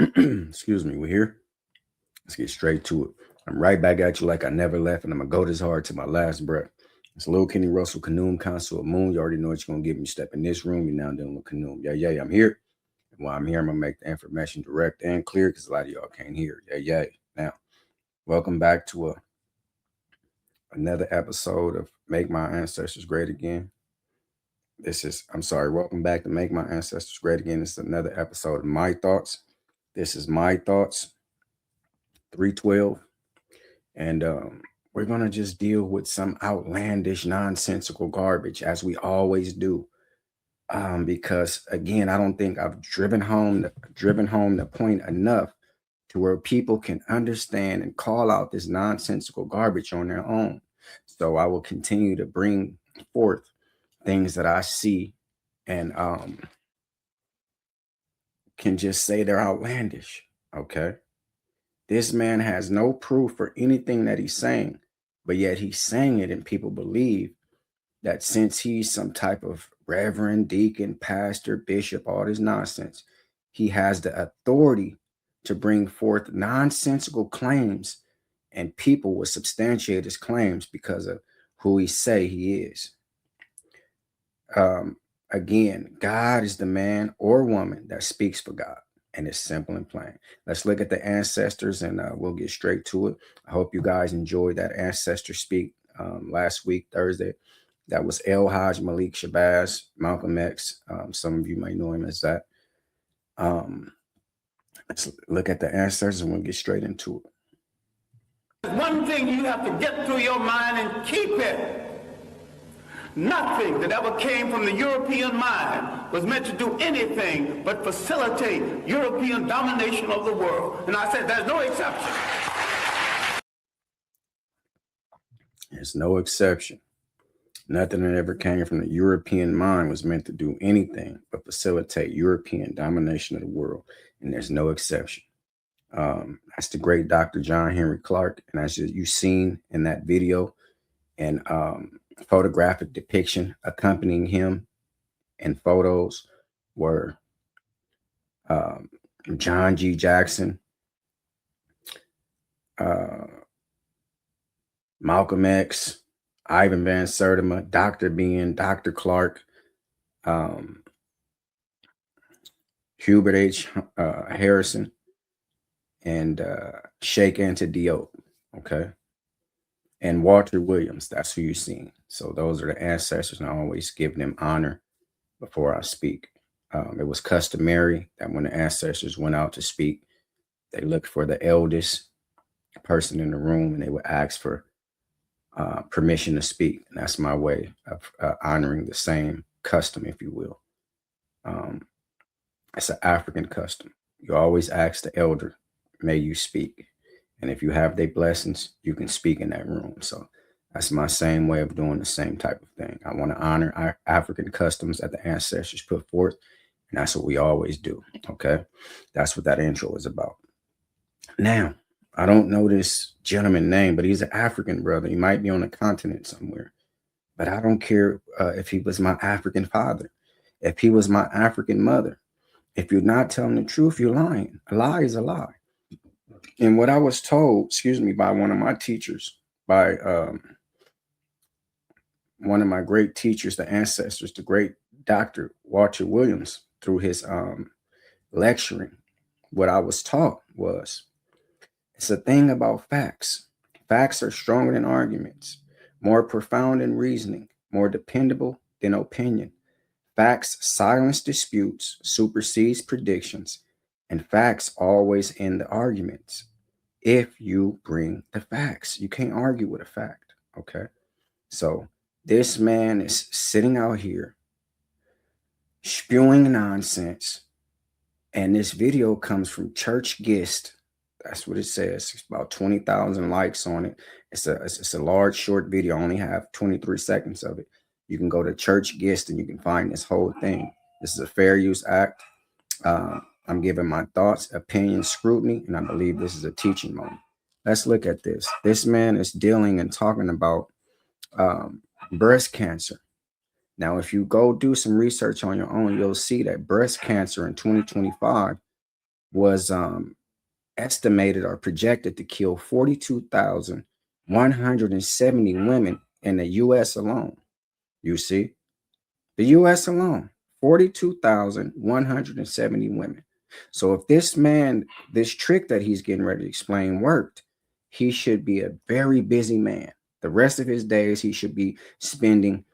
Excuse me, we're here. Let's get straight to it. I'm right back at you like I never left, and I'm gonna go this hard to my last breath. It's Lil Kenny Russell, Canoom, Consul Moon. You already know what you're gonna get me. Step in this room, you're now dealing with Canoom. Yeah, I'm here. And while I'm here, I'm gonna make the information direct and clear because a lot of y'all can't hear. Yeah. Now, welcome back to another episode of Make My Ancestors Great Again. Welcome back to Make My Ancestors Great Again. This is another episode of My Thoughts. This is My Thoughts 312. And we're going to just deal with some outlandish, nonsensical garbage as we always do. Because again, I don't think I've driven home the point enough to where people can understand and call out this nonsensical garbage on their own. So I will continue to bring forth things that I see and can just say they're outlandish. Okay. This man has no proof for anything that he's saying, but yet he's saying it, and people believe that since he's some type of reverend, deacon, pastor, bishop, all this nonsense, he has the authority to bring forth nonsensical claims, and people will substantiate his claims because of who he say he is. Again, God is the man or woman that speaks for God. And it's simple and plain. Let's look at the ancestors, and we'll get straight to it. I hope you guys enjoyed that ancestor speak last week, Thursday. That was El Haj Malik Shabazz, Malcolm X. Some of you might know him as that. Let's look at the ancestors, and we'll get straight into it. One thing you have to get through your mind and keep it. Nothing that ever came from the European mind was meant to do anything but facilitate European domination of the world. And I said there's no exception. There's no exception. Nothing that ever came from the European mind was meant to do anything but facilitate European domination of the world. And there's no exception. That's the great Dr. John Henry Clarke. And as you've seen in that video and photographic depiction accompanying him and photos were John G. Jackson, Malcolm X, Ivan Van Sertima, Dr. Bean, Dr. Clarke, Hubert H. Harrison, and Sheikh Anta Diop, okay? And Walter Williams, that's who you're seeing. So those are the ancestors, and I always give them honor before I speak. It was customary that when the ancestors went out to speak, they looked for the eldest person in the room, and they would ask for permission to speak. And that's my way of honoring the same custom, if you will. It's an African custom. You always ask the elder, may you speak. And if you have their blessings, you can speak in that room. So that's my same way of doing the same type of thing. I want to honor our African customs that the ancestors put forth. And that's what we always do. Okay. That's what that intro is about. Now, I don't know this gentleman's name, but he's an African brother. He might be on a continent somewhere. But I don't care if he was my African father, if he was my African mother. If you're not telling the truth, you're lying. A lie is a lie. And what I was told, by one of my teachers, by one of my great teachers, the ancestors, the great Dr. Walter Williams, through his lecturing, what I was taught was, it's a thing about facts. Facts are stronger than arguments, more profound than reasoning, more dependable than opinion. Facts silence disputes, supersedes predictions, and facts always end the arguments. If you bring the facts, you can't argue with a fact. Okay. So this man is sitting out here spewing nonsense. And this video comes from Church Gist. That's what it says. It's about 20,000 likes on it. It's a large short video. I only have 23 seconds of it. You can go to Church Gist and you can find this whole thing. This is a fair use act. I'm giving my thoughts, opinions, scrutiny, and I believe this is a teaching moment. Let's look at this. This man is dealing and talking about breast cancer. Now, if you go do some research on your own, you'll see that breast cancer in 2025 was estimated or projected to kill 42,170 women in the US alone. You see, the US alone, 42,170 women. So if this man, this trick that he's getting ready to explain worked, he should be a very busy man. The rest of his days, he should be spending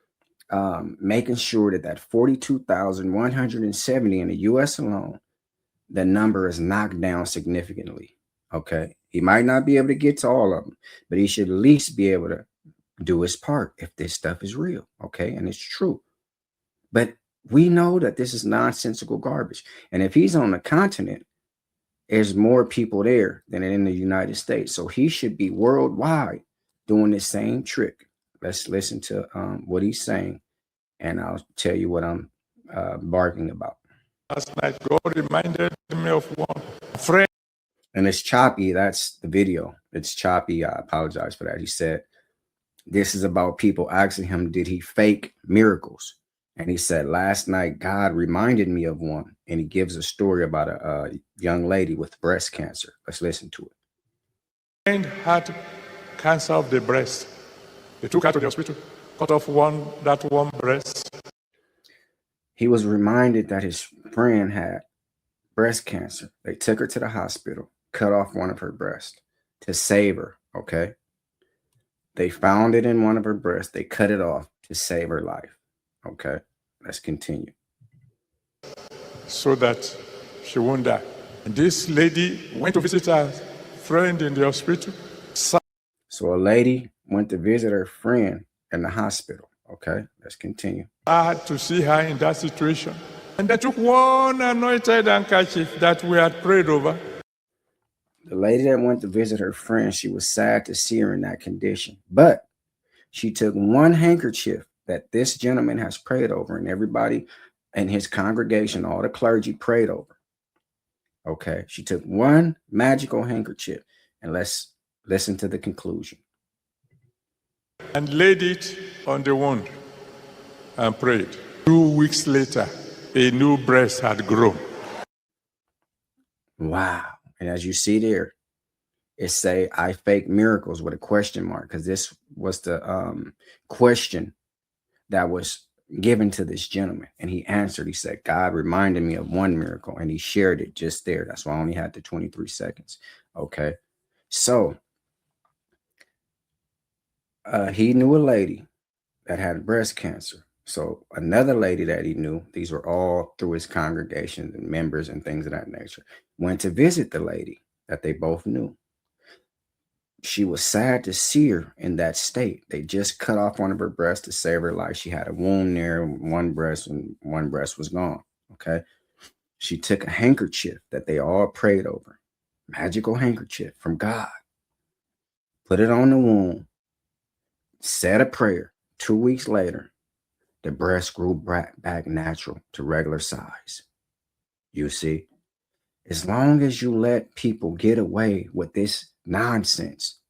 making sure that that 42,170 in the US alone, the number is knocked down significantly. Okay. He might not be able to get to all of them, but he should at least be able to do his part if this stuff is real. Okay. And it's true. But we know that this is nonsensical garbage. And if he's on the continent, there's more people there than in the United States. So he should be worldwide doing the same trick. Let's listen to what he's saying, and I'll tell you what I'm barking about. Last night, God reminded me of one friend. And it's choppy. That's the video. It's choppy. I apologize for that. He said, this is about people asking him, did he fake miracles? And he said, last night, God reminded me of one. And he gives a story about a young lady with breast cancer. Let's listen to it. Friend had cancer of the breast. They took her to the hospital, cut off that one breast. He was reminded that his friend had breast cancer. They took her to the hospital, cut off one of her breasts to save her. Okay. They found it in one of her breasts. They cut it off to save her life. Okay. Let's continue. So that she won't die. And this lady went to visit her friend in the hospital. So a lady went to visit her friend in the hospital. Okay, let's continue. I had to see her in that situation. And they took one anointed handkerchief that we had prayed over. The lady that went to visit her friend, she was sad to see her in that condition. But she took one handkerchief that this gentleman has prayed over, and everybody in his congregation, all the clergy prayed over. Okay, she took one magical handkerchief, and let's listen to the conclusion. And laid it on the wound and prayed. 2 weeks later, a new breast had grown. Wow. And as you see there, it say, I fake miracles with a question mark, because this was the question that was given to this gentleman. And he answered, he said, God reminded me of one miracle, and he shared it just there. That's why I only had the 23 seconds. Okay. So he knew a lady that had breast cancer. So another lady that he knew, these were all through his congregation and members and things of that nature, went to visit the lady that they both knew. She was sad to see her in that state. They just cut off one of her breasts to save her life. She had a wound there, one breast, and one breast was gone. Okay. She took a handkerchief that they all prayed over, magical handkerchief from God, put it on the wound, said a prayer. 2 weeks later, the breast grew back natural to regular size. You see, as long as you let people get away with this nonsense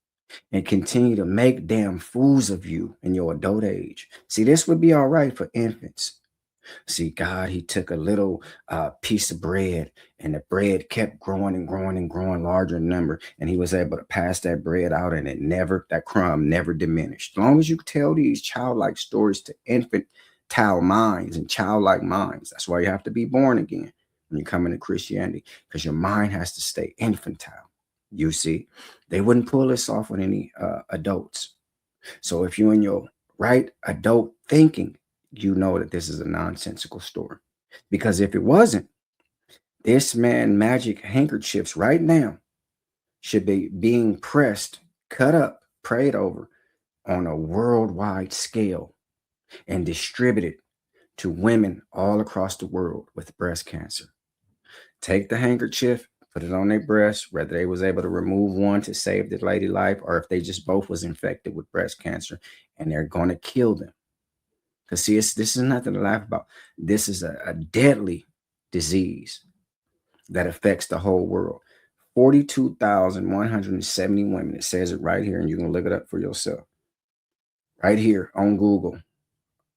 and continue to make damn fools of you in your adult age. See, this would be all right for infants. See, God, he took a little piece of bread, and the bread kept growing and growing and growing larger in number. And he was able to pass that bread out, and that crumb never diminished. As long as you tell these childlike stories to infantile minds and childlike minds, that's why you have to be born again when you come into Christianity, because your mind has to stay infantile. You see, they wouldn't pull this off with any adults. So if you're in your right adult thinking, you know that this is a nonsensical story. Because if it wasn't, this man magic handkerchiefs right now should be being pressed, cut up, prayed over on a worldwide scale and distributed to women all across the world with breast cancer. Take the handkerchief, put it on their breast, whether they was able to remove one to save the lady life, or if they just both was infected with breast cancer, and they're going to kill them. Because see, this is nothing to laugh about. This is a deadly disease that affects the whole world. 42,170 women. It says it right here, and you can look it up for yourself. Right here on Google,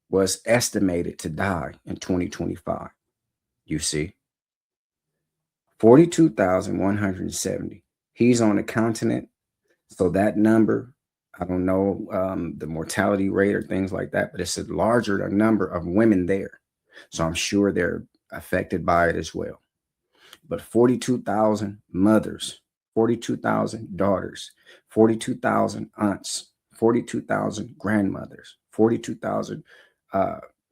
was estimated to die in 2025. You see, 42,170. He's on the continent. So that number, I don't know the mortality rate or things like that, but it's a larger number of women there. So I'm sure they're affected by it as well. But 42,000 mothers, 42,000 daughters, 42,000 aunts, 42,000 grandmothers, 42,000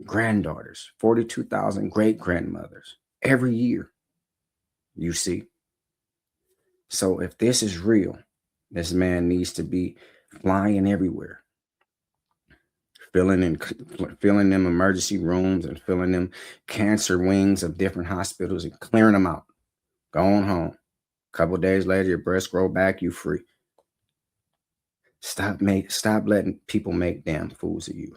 granddaughters, 42,000 great grandmothers every year, you see. So if this is real, this man needs to be flying everywhere, filling them emergency rooms and filling them cancer wings of different hospitals and clearing them out. Going home. A couple days later, your breasts grow back, you free. Stop letting people make damn fools of you.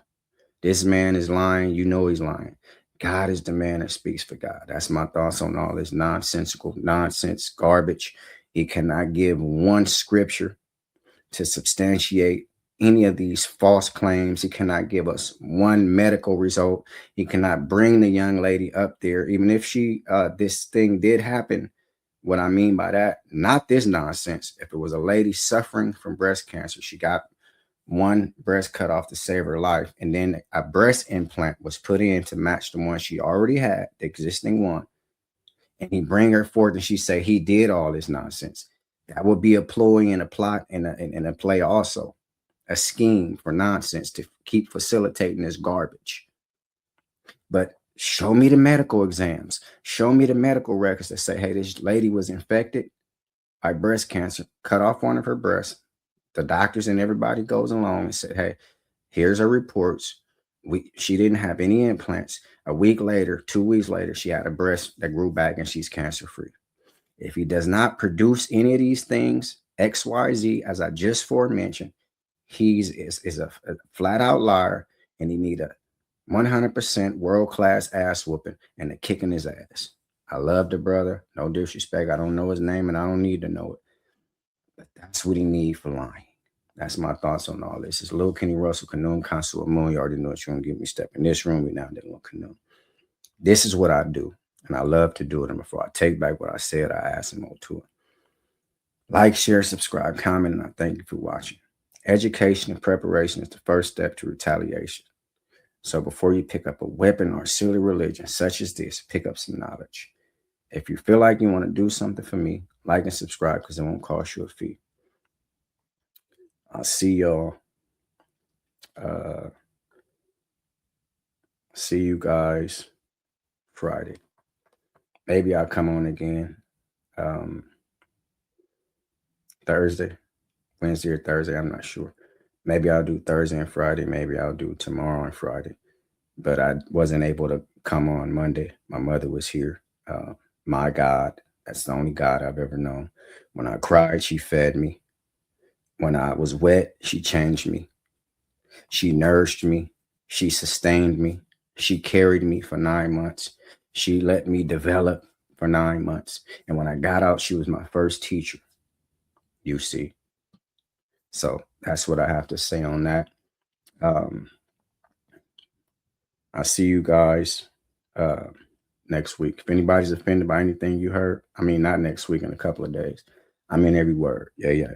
This man is lying. You know he's lying. God is the man that speaks for God. That's my thoughts on all this nonsensical nonsense garbage. He cannot give one scripture to substantiate any of these false claims. He cannot give us one medical result. He cannot bring the young lady up there, even if this thing did happen. What I mean by that, not this nonsense. If it was a lady suffering from breast cancer, she got one breast cut off to save her life, and then a breast implant was put in to match the one she already had, the existing one, and he bring her forth and she say he did all this nonsense. That would be a ploy and a plot and a play, also a scheme for nonsense to keep facilitating this garbage. But show me the medical exams. Show me the medical records that say, hey, this lady was infected by breast cancer, cut off one of her breasts. The doctors and everybody goes along and said, hey, here's her reports. She didn't have any implants. A week later, 2 weeks later, she had a breast that grew back and she's cancer-free. If he does not produce any of these things, XYZ, as I just forementioned, he's a flat out liar, and he need a 100% world-class ass whooping and a kick in his ass. I love the brother. No disrespect. I don't know his name and I don't need to know it. But that's what he need for lying. That's my thoughts on all this. It's Lil Kenny Russell, Kanoom, Consul Moon. You already know what you're going to get me. Step in this room. We now did Lil Kanoom. This is what I do. And I love to do it. And before I take back what I said, I ask him to it. Like, share, subscribe, comment, and I thank you for watching. Education and preparation is the first step to retaliation. So before you pick up a weapon or a silly religion such as this, pick up some knowledge. If you feel like you want to do something for me, like and subscribe because it won't cost you a fee. I'll see y'all. See you guys Friday. Maybe I'll come on again Thursday, Wednesday or Thursday. I'm not sure. Maybe I'll do Thursday and Friday. Maybe I'll do tomorrow and Friday. But I wasn't able to come on Monday. My mother was here. My God, that's the only God I've ever known. When I cried, she fed me. When I was wet, she changed me. She nourished me. She sustained me. She carried me for 9 months. She let me develop for 9 months. And when I got out, she was my first teacher, you see. So that's what I have to say on that. I'll see you guys next week. If anybody's offended by anything you heard, I mean, not next week, in a couple of days. I mean every word. Yeah.